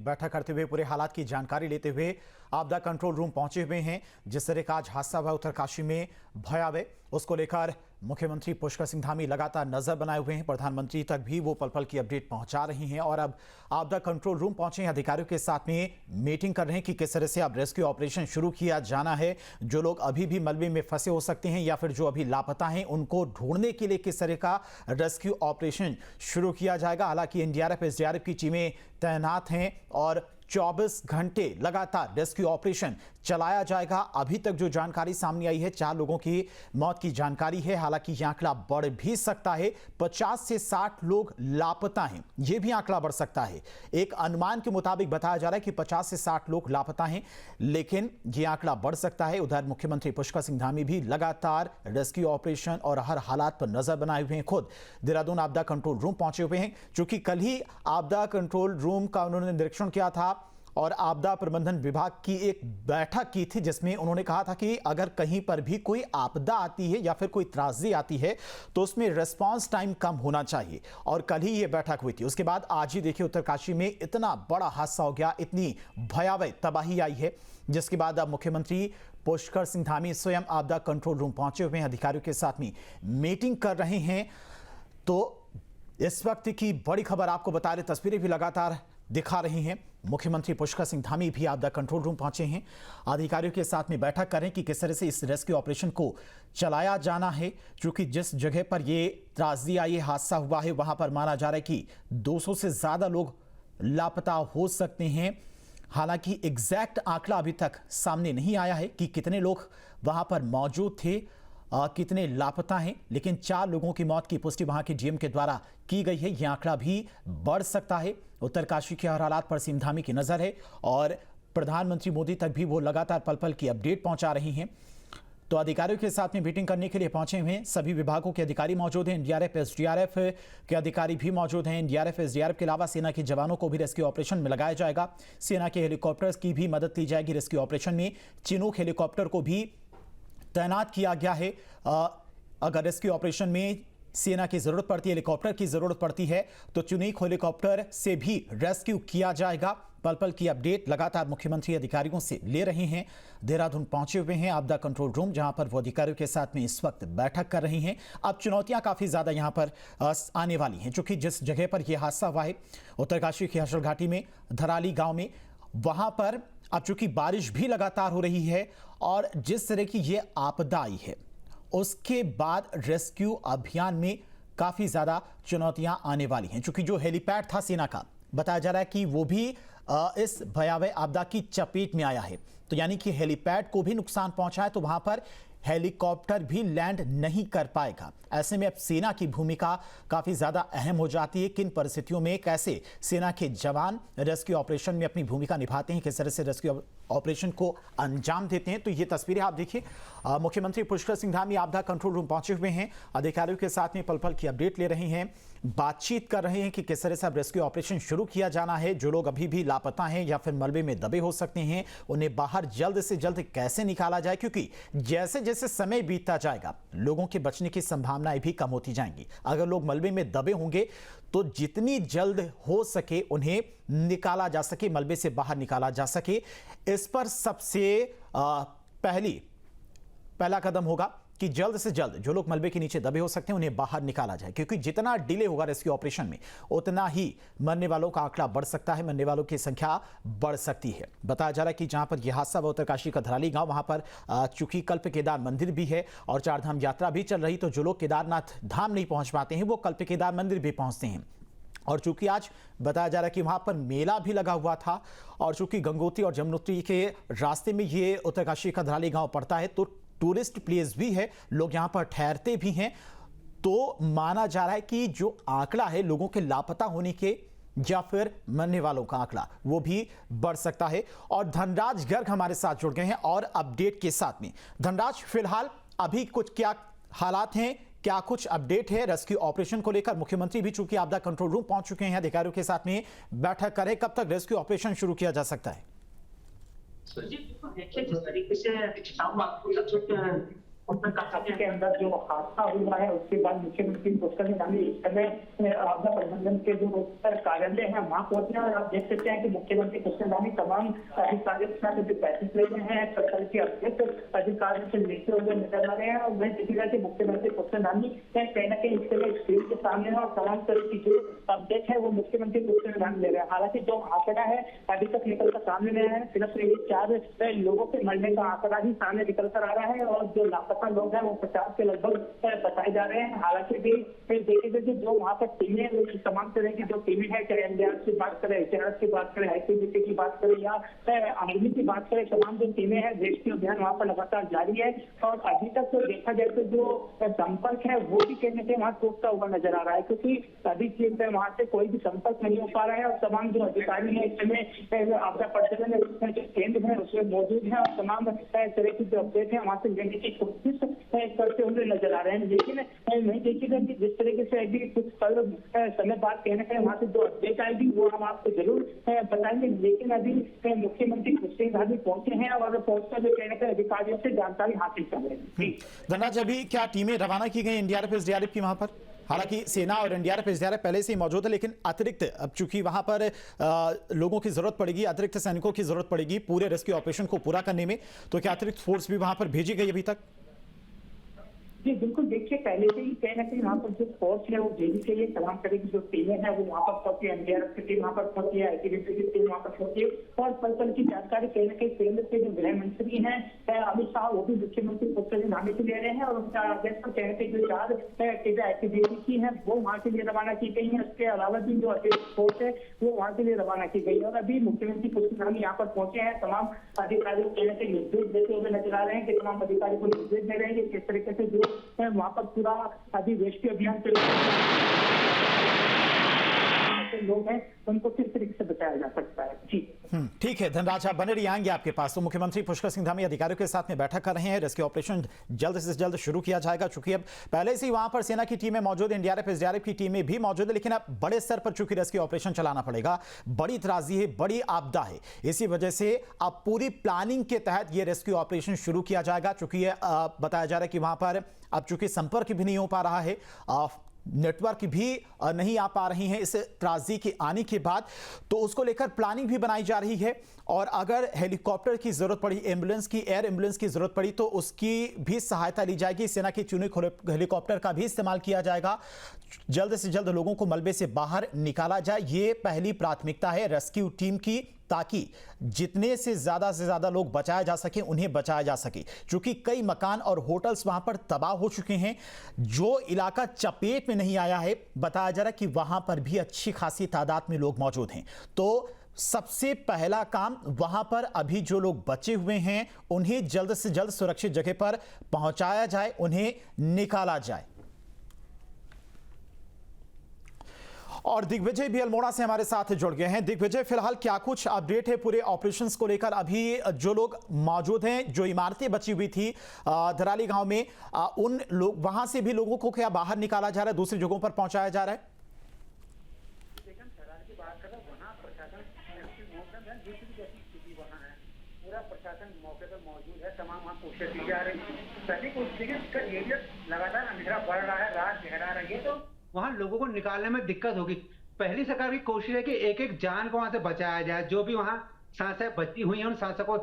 बैठक करते हुए पूरे हालात की जानकारी लेते हुए आपदा कंट्रोल रूम पहुंचे हुए हैं। जिस तरह का आज हादसा हुआ उत्तरकाशी में भयावह, उसको लेकर मुख्यमंत्री पुष्कर सिंह धामी लगातार नजर बनाए हुए हैं। प्रधानमंत्री तक भी वो पल पल की अपडेट पहुंचा रही हैं और अब आपदा कंट्रोल रूम पहुंचे हैं, अधिकारियों के साथ में मीटिंग कर रहे हैं कि किस तरह से अब रेस्क्यू ऑपरेशन शुरू किया जाना है। जो लोग अभी भी मलबे में फंसे हो सकते हैं या फिर जो अभी लापता हैं, उनको ढूंढने के लिए किस तरह का रेस्क्यू ऑपरेशन शुरू किया जाएगा। हालांकि एनडीआरएफ एसडीआरएफ की टीमें तैनात हैं और 24 घंटे लगातार रेस्क्यू ऑपरेशन चलाया जाएगा। अभी तक जो जानकारी सामने आई है, 4 लोगों की मौत की जानकारी है। हालांकि यह आंकड़ा बढ़ भी सकता है, 50 से 60 लोग लापता हैं, यह भी आंकड़ा बढ़ सकता है। एक अनुमान के मुताबिक बताया जा रहा है कि 50 से 60 लोग लापता हैं, लेकिन यह आंकड़ा बढ़ सकता है। उधर मुख्यमंत्री पुष्कर सिंह धामी भी लगातार रेस्क्यू ऑपरेशन और हर हालात पर नजर बनाए हुए हैं। खुद देहरादून आपदा कंट्रोल रूम पहुंचे हुए हैं, क्योंकि कल ही आपदा कंट्रोल रूम का उन्होंने निरीक्षण किया था और आपदा प्रबंधन विभाग की एक बैठक की थी, जिसमें उन्होंने कहा था कि अगर कहीं पर भी कोई आपदा आती है या फिर कोई त्रासदी आती है तो उसमें रिस्पांस टाइम कम होना चाहिए। और कल ही ये बैठक हुई थी। उसके बाद आज ही देखिए उत्तरकाशी में इतना बड़ा हादसा हो गया, इतनी भयावह तबाही आई है, जिसके बाद अब मुख्यमंत्री पुष्कर सिंह धामी स्वयं आपदा कंट्रोल रूम पहुंचे हुए हैं, अधिकारियों के साथ में मीटिंग कर रहे हैं। तो इस वक्त की बड़ी खबर आपको बता रहे, तस्वीरें भी लगातार दिखा रही हैं। मुख्यमंत्री पुष्कर सिंह धामी भी आपदा कंट्रोल रूम पहुंचे हैं, अधिकारियों के साथ में बैठक करें कि किस तरह से इस रेस्क्यू ऑपरेशन को चलाया जाना है। क्योंकि जिस जगह पर ये त्रासदी आई, हादसा हुआ है, वहां पर माना जा रहा है कि 200 से ज्यादा लोग लापता हो सकते हैं। हालांकि एग्जैक्ट आंकड़ा अभी तक सामने नहीं आया है कि कितने लोग वहां पर मौजूद थे, कितने लापता हैं, लेकिन 4 लोगों की मौत की पुष्टि वहां के डीएम के द्वारा की गई है। यह आंकड़ा भी बढ़ सकता है। उत्तरकाशी के हर हालात पर सिंह धामी की नजर है और प्रधानमंत्री मोदी तक भी वो लगातार पल पल की अपडेट पहुंचा रही हैं। तो अधिकारियों के साथ में मीटिंग करने के लिए पहुंचे हुए हैं। सभी विभागों के अधिकारी मौजूद हैं, एनडीआरएफ एसडीआरएफ के अधिकारी भी मौजूद हैं। एनडीआरएफ एसडीआरएफ के अलावा सेना के जवानों को भी रेस्क्यू ऑपरेशन में लगाया जाएगा। सेना के हेलीकॉप्टर्स की भी मदद ली जाएगी रेस्क्यू ऑपरेशन में। चिनूक हेलीकॉप्टर को भी तैनात किया गया है। अगर रेस्क्यू ऑपरेशन में सेना की जरूरत पड़ती है, हेलीकॉप्टर की जरूरत पड़ती है, तो चुनीक हेलीकॉप्टर से भी रेस्क्यू किया जाएगा। पल पल की अपडेट लगातार मुख्यमंत्री अधिकारियों से ले रहे हैं। देहरादून पहुंचे हुए हैं आपदा कंट्रोल रूम, जहां पर वो अधिकारियों के साथ में इस वक्त बैठक कर रही हैं। अब चुनौतियां काफी ज्यादा यहां पर आने वाली हैं, क्योंकि जिस जगह पर यह हादसा हुआ है उत्तरकाशी की हर्षल घाटी में धराली गांव में, वहां पर अब चूंकि बारिश भी लगातार हो रही है और जिस तरह की ये आपदा आई है, उसके बाद रेस्क्यू अभियान में काफी ज्यादा चुनौतियां आने वाली हैं। चूंकि जो हेलीपैड था सेना का, बताया जा रहा है कि वो भी इस भयावह आपदा की चपेट में आया है। तो यानी कि हेलीपैड को भी नुकसान पहुंचा है, तो वहां पर हेलीकॉप्टर भी लैंड नहीं कर पाएगा। ऐसे में अब सेना की भूमिका काफी ज्यादा अहम हो जाती है। किन परिस्थितियों में कैसे सेना के जवान रेस्क्यू ऑपरेशन में अपनी भूमिका निभाते हैं, किस तरह से रेस्क्यू ऑपरेशन को अंजाम देते हैं। तो ये तस्वीरें आप देखिए, मुख्यमंत्री पुष्कर सिंह धामी आपदा कंट्रोल रूम पहुंचे हुए हैं, अधिकारियों के साथ में पल पल की अपडेट ले रहे हैं, बातचीत कर रहे हैं कि किस तरह से अब रेस्क्यू ऑपरेशन शुरू किया जाना है। जो लोग अभी भी लापता हैं या फिर मलबे में दबे हो सकते हैं, उन्हें बाहर जल्द से जल्द कैसे निकाला जाए, क्योंकि जैसे जैसे समय बीतता जाएगा लोगों के बचने की संभावनाएं भी कम होती जाएंगी। अगर लोग मलबे में दबे होंगे तो जितनी जल्द हो सके उन्हें निकाला जा सके, मलबे से बाहर निकाला जा सके, इस पर सबसे पहला कदम होगा कि जल्द से जल्द जो लोग मलबे के नीचे दबे हो सकते हैं उन्हें बाहर निकाला जाए। क्योंकि जितना डिले होगा रेस्क्यू ऑपरेशन में, उतना ही मरने वालों का आंकड़ा बढ़ सकता है, मरने वालों की संख्या बढ़ सकती है। बताया जा रहा है कि जहां पर यह हादसा हुआ उत्तरकाशी का धराली गांव, वहां पर चूंकि कल्प केदार मंदिर भी है और 4 धाम यात्रा भी चल रही, तो जो लोग केदारनाथ धाम नहीं पहुंच पाते हैं वो कल्प केदार मंदिर भी पहुंचते हैं। और चूंकि आज बताया जा रहा है कि वहां पर मेला भी लगा हुआ था, और चूंकि गंगोत्री और जमुनोत्री के रास्ते में ये उत्तरकाशी का धराली गांव पड़ता है, तो टूरिस्ट प्लेस भी है, लोग यहां पर ठहरते भी हैं। तो माना जा रहा है कि जो आंकड़ा है लोगों के लापता होने के या फिर मरने वालों का आंकड़ा, वो भी बढ़ सकता है। और धनराज गर्ग हमारे साथ जुड़ गए हैं और अपडेट के साथ में। धनराज, फिलहाल अभी कुछ क्या हालात हैं, क्या कुछ अपडेट है रेस्क्यू ऑपरेशन को लेकर? मुख्यमंत्री भी चूंकि आपदा कंट्रोल रूम पहुंच चुके हैं, अधिकारियों के साथ में बैठक करें, कब तक रेस्क्यू ऑपरेशन शुरू किया जा सकता है? देखिए, जिस तरीके से उसमें कहा के अंदर जो हादसा हुआ है उसके बाद मुख्यमंत्री पुष्कर सिंह धामी इस समय आपदा प्रबंधन के जो कार्यालय है वहां पहुंचे हैं और आप देख सकते हैं कि मुख्यमंत्री पुष्कर सिंह धामी तमाम अधिकारियों के साथ जो बैठक ले रहे हैं, सरकार के अध्यक्ष अधिकारियों से मिलते हुए नजर आ रहे हैं। और वह दिखेगा कि मुख्यमंत्री पुष्कर सिंह धामी कहीं ना कहीं इसके लिए स्क्रीन के सामने है और तमाम तरह की जो अपडेट है वो मुख्यमंत्री पुष्कर सिंह धामी ले रहे हैं। हालांकि जो आंकड़ा है अभी तक निकल कर सामने नहीं आया है, सिर्फ ये 4 लोगों के मरने का आंकड़ा ही सामने निकल कर आ रहा है और जो लापता लोग हैं वो 50 के लगभग बताए जा रहे हैं। हालांकि भी देखेंगे कि जो वहां पर टीमें, तमाम तरह की जो टीमें है, चाहे एनडीआरएफ की बात करें, एचआरएफ की बात करें, आईटीबीपी की बात करें या आर्मी की बात करें, तमाम जो टीमें हैं रेस्क्यू अभियान वहां पर लगातार जारी है। और अभी तक तो देखा जाए तो जो संपर्क है वो भी कहने से वहां टूटता हुआ नजर आ रहा है, क्योंकि अभी वहां से कोई भी संपर्क नहीं हो पा रहा है। और तमाम जो अधिकारी है इस समय आपदा प्रबंधन जो केंद्र है उसमें मौजूद है और तमाम तरह की जो अपडेट है वहां से लेने की कोशिश करते हुए नजर आ रहे हैं। लेकिन नहीं देखिएगा कि जिस तरीके से अभी कुछ समय बाद कहने का वहां से जो अपडेट आएगी वो हम आपको जरूर बताएंगे। लेकिन अभी मुख्यमंत्री पुष्कर सिंह धामी पहुंचे हैं और पहुंचकर जो कहने का अधिकारियों से जानकारी हासिल कर रहे हैं। धनराज, अभी क्या टीमें रवाना की गई एनडीआरएफ एसडीआरएफ की वहां पर? हालांकि सेना और एनडीआरएफ एसडीआरएफ पहले से ही मौजूद है, लेकिन अतिरिक्त अब चूंकि वहां पर लोगों की जरूरत पड़ेगी, अतिरिक्त सैनिकों की जरूरत पड़ेगी पूरे रेस्क्यू ऑपरेशन को पूरा करने में, तो क्या अतिरिक्त फोर्स भी वहां पर भेजी गई अभी तक? जी बिल्कुल, देखिए पहले से ही कहीं ना कहीं वहाँ पर जो फोर्स है वो भेजी गई है। तमाम तरह की जो टीमें हैं वो वहाँ पर पहुंची है, एनडीआरएफ की टीम वहाँ पर पहुंची है, आईटीबीपी की टीम वहाँ पर पहुंची है। और पल पल की जानकारी कहीं ना कहीं केंद्र के जो गृह मंत्री हैं अमित शाह वो भी मुख्यमंत्री पुष्कर सिंह धामी से ले रहे हैं और उनका आदेश पर कहने के जो 4 टीमें आईटीबीपी की है वो वहाँ के लिए रवाना की गई है। उसके अलावा भी जो अतिरिक्त फोर्स है वो वहाँ के लिए रवाना की गई है। और अभी मुख्यमंत्री पुष्कर सिंह धामी यहाँ पर पहुंचे हैं, तमाम अधिकारियों को कहने के निर्देश देते हुए नजर आ रहे हैं कि तमाम अधिकारी को निर्देश दे रहे हैं कि किस तरीके से जो वहाँ पर पूरा अभी रेस्क्यू अभियान लोग हैं उनको किस तरीके से बचाया जा सकता है। जी ठीक है धनराज, आप बने रहिए, आएंगे आपके पास। तो मुख्यमंत्री पुष्कर सिंह धामी अधिकारियों के साथ में बैठक कर रहे हैं। रेस्क्यू ऑपरेशन जल्द से जल्द शुरू किया जाएगा। चूंकि अब पहले से ही वहां पर सेना की टीमें मौजूद है, एनडीआरएफ एसडीआरएफ की टीमें भी मौजूद है, लेकिन अब बड़े स्तर पर चूंकि रेस्क्यू ऑपरेशन चलाना पड़ेगा, बड़ी त्रासदी है, बड़ी आपदा है, इसी वजह से अब पूरी प्लानिंग के तहत ये रेस्क्यू ऑपरेशन शुरू किया जाएगा। चूंकि ये बताया जा रहा है कि वहां पर अब चूंकि संपर्क भी नहीं हो पा रहा है, नेटवर्क भी नहीं आ पा रही हैं इस त्रासदी के आने के बाद, तो उसको लेकर प्लानिंग भी बनाई जा रही है। और अगर हेलीकॉप्टर की जरूरत पड़ी, एम्बुलेंस की, एयर एम्बुलेंस की जरूरत पड़ी, तो उसकी भी सहायता ली जाएगी। सेना की चुनिक हेलीकॉप्टर का भी इस्तेमाल किया जाएगा। जल्द से जल्द लोगों को मलबे से बाहर निकाला जाए, ये पहली प्राथमिकता है रेस्क्यू टीम की, ताकि जितने से ज्यादा लोग बचाया जा सके उन्हें बचाया जा सके। क्योंकि कई मकान और होटल्स वहां पर तबाह हो चुके हैं। जो इलाका चपेट में नहीं आया है, बताया जा रहा है कि वहां पर भी अच्छी खासी तादाद में लोग मौजूद हैं। तो सबसे पहला काम वहां पर अभी जो लोग बचे हुए हैं उन्हें जल्द से जल्द सुरक्षित जगह पर पहुंचाया जाए, उन्हें निकाला जाए। और दिग्विजय भी अल्मोड़ा से हमारे साथ जुड़ गए हैं। दिग्विजय, फिलहाल क्या कुछ अपडेट है पूरे ऑपरेशंस को लेकर? अभी जो लोग मौजूद हैं, जो इमारतें बची हुई थी धराली गांव में, उन लोग वहां से भी लोगों को क्या बाहर निकाला जा रहा है, दूसरी जगहों पर पहुंचाया जा रहा है? मौके पर मौजूद है, तमाम वहाँ कोशिश की जा रही है। सभी कोशिश एरिया लगातार अंधेरा बढ़ रहा है, रात गहरा रही है, तो वहाँ लोगों को निकालने में दिक्कत होगी। पहली सरकार की कोशिश है कि एक एक जान को वहां से बचाया जाए। जो भी वहां सांसें बची हुई हैं उन सांसों को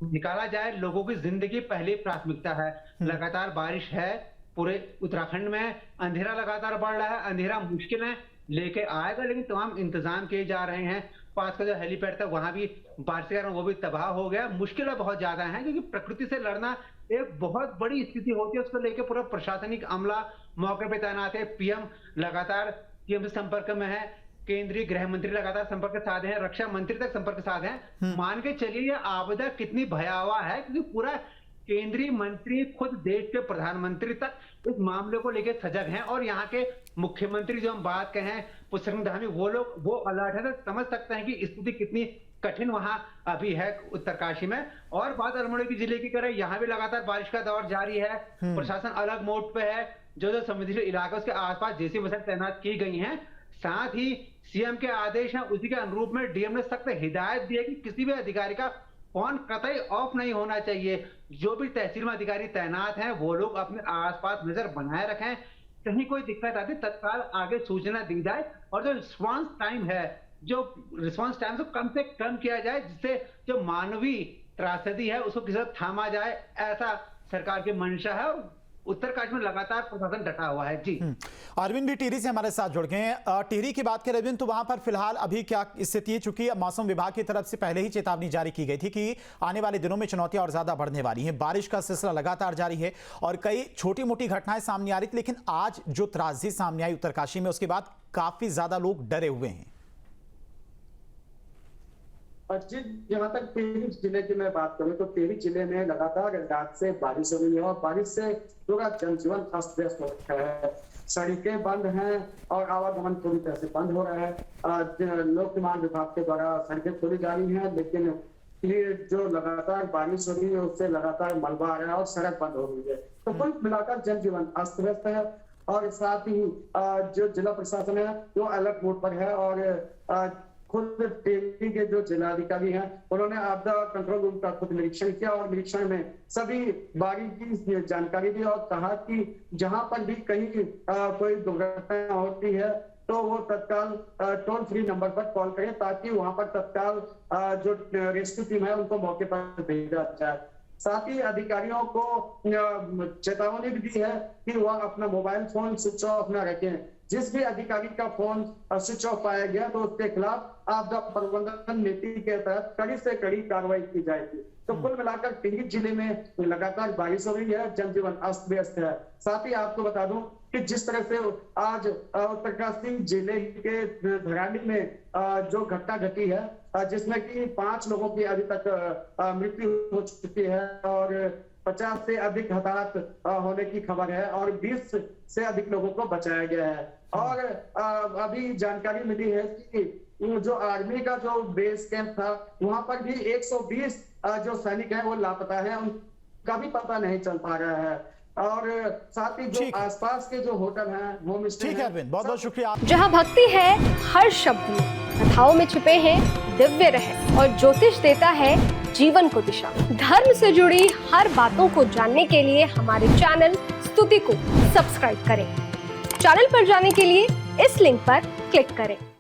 निकाला जाए। लोगों की जिंदगी पहली प्राथमिकता है। लगातार बारिश है पूरे उत्तराखंड में, अंधेरा लगातार बढ़ रहा है, अंधेरा मुश्किलें लेके आएगा, लेकिन तमाम इंतजाम किए जा रहे हैं। पास का जो हेलीपैड था वहां भी बारिश के कारण वो भी तबाह हो गया। मुश्किलें बहुत ज्यादा हैं, क्योंकि प्रकृति से लड़ना एक बहुत बड़ी स्थिति होती है। उसको लेकर पूरा प्रशासनिक अमला मौके पे तैनात है। पीएम लगातार पीएम से संपर्क में है, केंद्रीय गृह मंत्री लगातार संपर्क साधे हैं, रक्षा मंत्री तक संपर्क साधे हैं। मान के चलिए ये आपदा कितनी भयावह है, क्योंकि पूरा केंद्रीय मंत्री खुद देश के प्रधानमंत्री तक इस मामले को लेकर सजग हैं। और यहाँ के मुख्यमंत्री जो हम बात कहें पुष्कर सिंह धामी, वो लोग वो अलर्ट है, तो समझ सकते हैं कि स्थिति कितनी कठिन वहां अभी है उत्तरकाशी में। और बात अल्मोड़ा की जिले की करें, यहाँ भी लगातार बारिश का दौर जारी है। प्रशासन अलग मोड पे है। जो जो संवेदनशील इलाके उसके आसपास जेसी बसें तैनात की गई हैं। साथ ही सीएम के आदेश हैं, उसी के अनुरूप में डीएम ने सख्त हिदायत दी है कि किसी भी अधिकारी का फोन कतई ऑफ नहीं होना चाहिए। जो भी तहसील में अधिकारी तैनात हैं वो लोग अपने आसपास नजर बनाए रखें, कहीं कोई दिक्कत आती तत्काल आगे सूचना दी जाए, और जो रिस्पांस टाइम को कम से कम किया जाए, जिससे जो मानवीय त्रासदी है उसको किसी तरह थामा जाए। ऐसा सरकार की मंशा है और उत्तरकाशी में लगातार प्रशासन डटा हुआ है। जी अरविंद भी टिहरी से हमारे साथ जुड़ गए हैं। टिहरी की बात करें अरविंद, तो वहां पर फिलहाल अभी क्या स्थिति है? चूंकि मौसम विभाग की तरफ से पहले ही चेतावनी जारी की गई थी कि आने वाले दिनों में चुनौतियां और ज्यादा बढ़ने वाली हैं। बारिश का सिलसिला लगातार जारी है और कई छोटी मोटी घटनाएं सामने आ रही थी, लेकिन आज जो त्रासदी सामने आई उत्तरकाशी में, उसके बाद काफी ज्यादा लोग डरे हुए हैं। जी, जहाँ तक टिहरी जिले की मैं बात करूँ तो टिहरी जिले में लगातार रात से बारिश हो रही है और बारिश से पूरा जनजीवन अस्त व्यस्त हो रखा है। सड़कें बंद हैं और आवागमन पूरी तरह से बंद हो रहा है। लोक निर्माण विभाग के द्वारा सड़कें खोली जा रही हैं, लेकिन ये जो लगातार बारिश हो रही है उससे लगातार मलबा आ रहा है और सड़क बंद हो रही है। तो कुल मिलाकर जनजीवन अस्त व्यस्त है और साथ ही जो जिला प्रशासन है वो अलर्ट मोड पर है। और खुद टिहरी के जो जिलाधिकारी हैं उन्होंने आपदा कंट्रोल रूम का खुद निरीक्षण किया और निरीक्षण में सभी बारीकी जानकारी दी और कहा कि जहां पर भी कहीं कोई दुर्घटना होती है तो वो तत्काल टोल फ्री नंबर पर कॉल करें, ताकि वहां पर तत्काल जो रेस्क्यू टीम है उनको मौके पर भेजा जाए। साथ ही अधिकारियों को चेतावनी भी दी है कि वह अपना मोबाइल फोन स्विच ऑफ न रखें। जिस भी अधिकारी का फोन स्विच ऑफ पाया गया तो उसके खिलाफ आपदा प्रबंधन नीति के तहत कड़ी से कड़ी कार्रवाई की जाएगी। तो कुल मिलाकर टिहरी जिले में लगातार बारिश हो रही है, जनजीवन अस्त व्यस्त है। साथ ही आपको बता दूं कि जिस तरह से आज उत्तरकाशी जिले के धराली में जो घटना घटी है, जिसमें कि 5 लोगों की अभी तक मृत्यु हो चुकी है और 50 से अधिक हताहत होने की खबर है और 20 से अधिक लोगों को बचाया गया है। और अभी जानकारी मिली है कि जो आर्मी का जो बेस कैंप था वहां पर भी 120 जो सैनिक हैं वो लापता है, उनका भी पता नहीं चल पा रहा है। और साथ ही जो आसपास के जो होटल हैं वो ठीक है अरविंद, बहुत बहुत शुक्रिया। जहाँ भक्ति है हर शब्द में, कथाओं में छुपे हैं दिव्य रहस्य और ज्योतिष देता है जीवन को दिशा। धर्म से जुड़ी हर बातों को जानने के लिए हमारे चैनल स्तुति को सब्सक्राइब करें। चैनल पर जाने के लिए इस लिंक पर क्लिक करें।